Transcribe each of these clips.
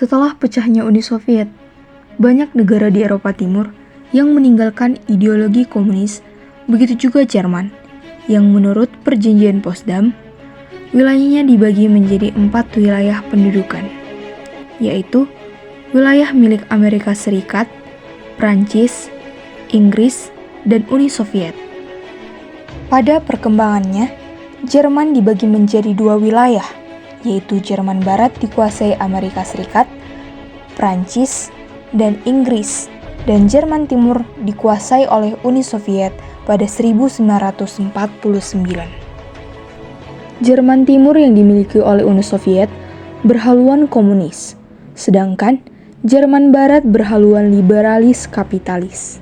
Setelah pecahnya Uni Soviet, banyak negara di Eropa Timur yang meninggalkan ideologi komunis, begitu juga Jerman, yang menurut Perjanjian Potsdam, wilayahnya dibagi menjadi 4 wilayah pendudukan, yaitu wilayah milik Amerika Serikat, Prancis, Inggris, dan Uni Soviet. Pada perkembangannya, Jerman dibagi menjadi 2 wilayah, yaitu Jerman Barat dikuasai Amerika Serikat, Prancis, dan Inggris, dan Jerman Timur dikuasai oleh Uni Soviet pada 1949. Jerman Timur yang dimiliki oleh Uni Soviet berhaluan komunis, sedangkan Jerman Barat berhaluan liberalis kapitalis.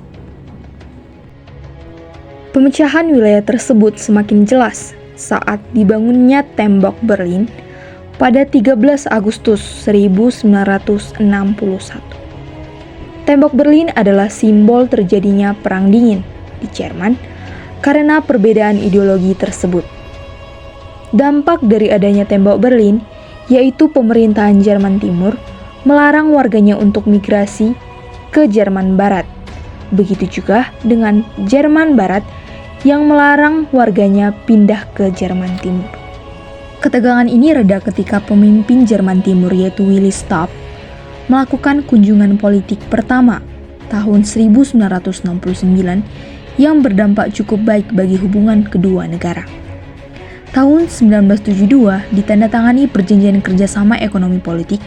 Pemecahan wilayah tersebut semakin jelas saat dibangunnya Tembok Berlin pada 13 Agustus 1961. Tembok Berlin adalah simbol terjadinya Perang Dingin di Jerman karena perbedaan ideologi tersebut. Dampak dari adanya Tembok Berlin yaitu pemerintahan Jerman Timur melarang warganya untuk migrasi ke Jerman Barat. Begitu juga dengan Jerman Barat yang melarang warganya pindah ke Jerman Timur. Ketegangan ini reda ketika pemimpin Jerman Timur yaitu Willy Stoph melakukan kunjungan politik pertama tahun 1969 yang berdampak cukup baik bagi hubungan kedua negara. Tahun 1972 ditandatangani perjanjian kerjasama ekonomi politik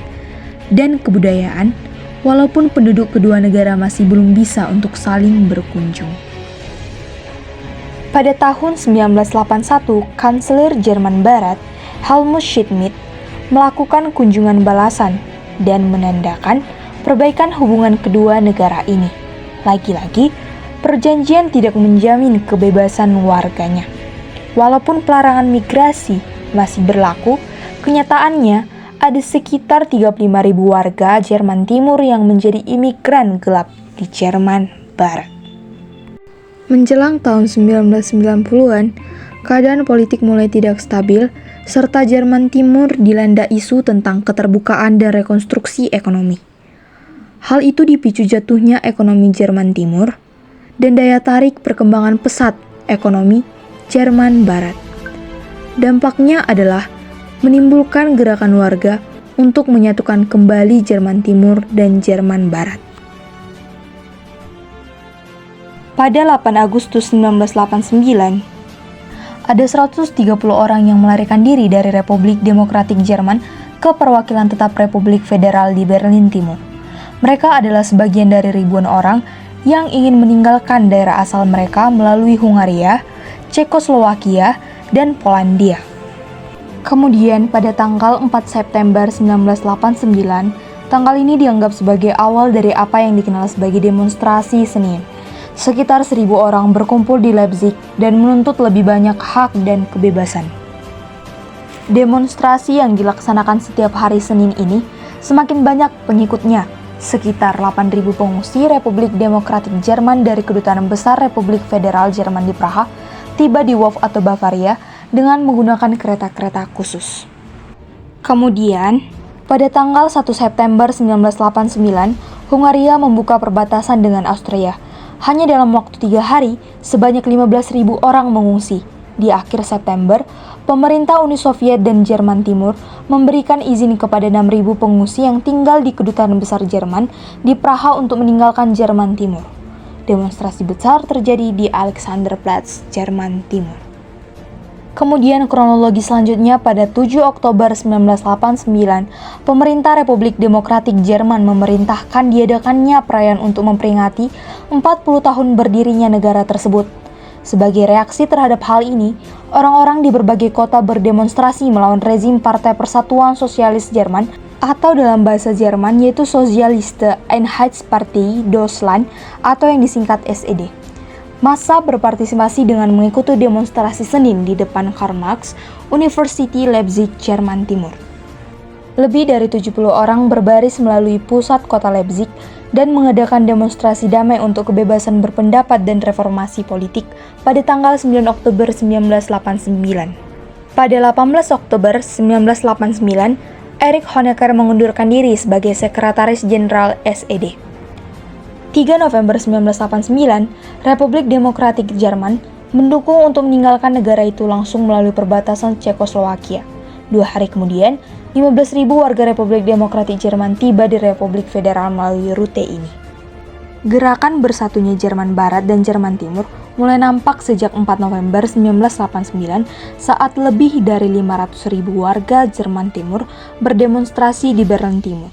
dan kebudayaan, walaupun penduduk kedua negara masih belum bisa untuk saling berkunjung. Pada tahun 1981, Kanselir Jerman Barat, Helmut Schmidt, melakukan kunjungan balasan dan menandakan perbaikan hubungan kedua negara ini. Lagi-lagi, perjanjian tidak menjamin kebebasan warganya. Walaupun pelarangan migrasi masih berlaku, kenyataannya ada sekitar 35.000 warga Jerman Timur yang menjadi imigran gelap di Jerman Barat. Menjelang tahun 1990-an, keadaan politik mulai tidak stabil, serta Jerman Timur dilanda isu tentang keterbukaan dan rekonstruksi ekonomi. Hal itu dipicu jatuhnya ekonomi Jerman Timur dan daya tarik perkembangan pesat ekonomi Jerman Barat. Dampaknya adalah menimbulkan gerakan warga untuk menyatukan kembali Jerman Timur dan Jerman Barat. Pada 8 Agustus 1989, ada 130 orang yang melarikan diri dari Republik Demokratik Jerman ke perwakilan tetap Republik Federal di Berlin Timur. Mereka adalah sebagian dari ribuan orang yang ingin meninggalkan daerah asal mereka melalui Hungaria, Cekoslowakia, dan Polandia. Kemudian pada tanggal 4 September 1989, tanggal ini dianggap sebagai awal dari apa yang dikenal sebagai demonstrasi Senin. Sekitar 1.000 orang berkumpul di Leipzig dan menuntut lebih banyak hak dan kebebasan. Demonstrasi yang dilaksanakan setiap hari Senin ini semakin banyak pengikutnya. Sekitar 8.000 pengungsi Republik Demokratik Jerman dari Kedutaan Besar Republik Federal Jerman di Praha tiba di Wolf atau Bavaria dengan menggunakan kereta-kereta khusus. Kemudian, pada tanggal 1 September 1989, Hungaria membuka perbatasan dengan Austria. Hanya dalam waktu 3 hari, sebanyak 15.000 orang mengungsi. Di akhir September, pemerintah Uni Soviet dan Jerman Timur memberikan izin kepada 6.000 pengungsi yang tinggal di Kedutaan Besar Jerman di Praha untuk meninggalkan Jerman Timur. Demonstrasi besar terjadi di Alexanderplatz, Jerman Timur. Kemudian kronologi selanjutnya pada 7 Oktober 1989, pemerintah Republik Demokratik Jerman memerintahkan diadakannya perayaan untuk memperingati 40 tahun berdirinya negara tersebut. Sebagai reaksi terhadap hal ini, orang-orang di berbagai kota berdemonstrasi melawan rezim Partai Persatuan Sosialis Jerman atau dalam bahasa Jerman yaitu Sozialiste Einheitspartei Deutschland atau yang disingkat SED. Massa berpartisipasi dengan mengikuti demonstrasi Senin di depan Karl Marx University Leipzig, Jerman Timur. Lebih dari 70 orang berbaris melalui pusat kota Leipzig dan mengadakan demonstrasi damai untuk kebebasan berpendapat dan reformasi politik pada tanggal 9 Oktober 1989. Pada 18 Oktober 1989, Erich Honecker mengundurkan diri sebagai Sekretaris Jenderal SED. 3 November 1989, Republik Demokratik Jerman mendukung untuk meninggalkan negara itu langsung melalui perbatasan Cekoslowakia. 2 hari kemudian, 15.000 warga Republik Demokratik Jerman tiba di Republik Federal melalui rute ini. Gerakan bersatunya Jerman Barat dan Jerman Timur mulai nampak sejak 4 November 1989 saat lebih dari 500.000 warga Jerman Timur berdemonstrasi di Berlin Timur.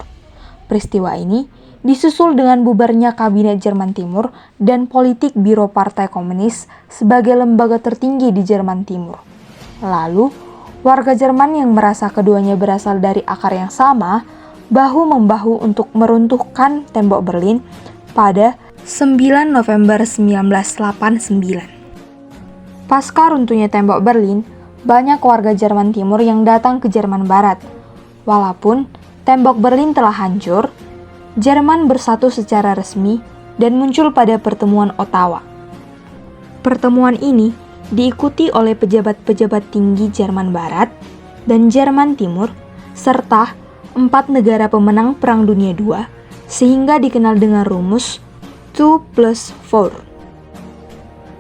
Peristiwa ini disusul dengan bubarnya Kabinet Jerman Timur dan politik Biro Partai Komunis sebagai lembaga tertinggi di Jerman Timur. Lalu, warga Jerman yang merasa keduanya berasal dari akar yang sama, bahu-membahu untuk meruntuhkan tembok Berlin pada 9 November 1989. Pasca runtuhnya tembok Berlin, banyak warga Jerman Timur yang datang ke Jerman Barat. Walaupun tembok Berlin telah hancur, Jerman bersatu secara resmi dan muncul pada pertemuan Ottawa. Pertemuan ini diikuti oleh pejabat-pejabat tinggi Jerman Barat dan Jerman Timur, serta 4 negara pemenang Perang Dunia II, sehingga dikenal dengan rumus 2+4.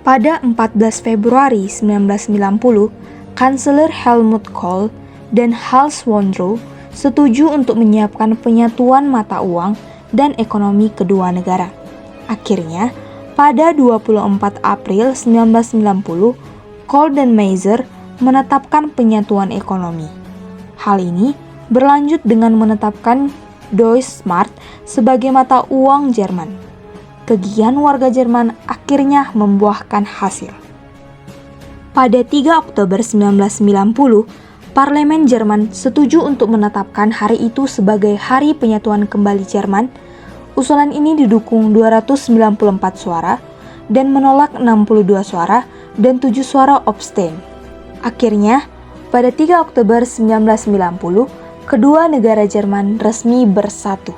Pada 14 Februari 1990, Kanselir Helmut Kohl dan Hans Wollrow setuju untuk menyiapkan penyatuan mata uang dan ekonomi kedua negara. Akhirnya, pada 24 April 1990, Kohl dan Mayer menetapkan penyatuan ekonomi. Hal ini berlanjut dengan menetapkan Deutschmark sebagai mata uang Jerman. Kegiatan warga Jerman akhirnya membuahkan hasil. Pada 3 Oktober 1990, Parlemen Jerman setuju untuk menetapkan hari itu sebagai Hari Penyatuan Kembali Jerman. Usulan ini didukung 294 suara dan menolak 62 suara dan 7 suara abstain. Akhirnya, pada 3 Oktober 1990, kedua negara Jerman resmi bersatu.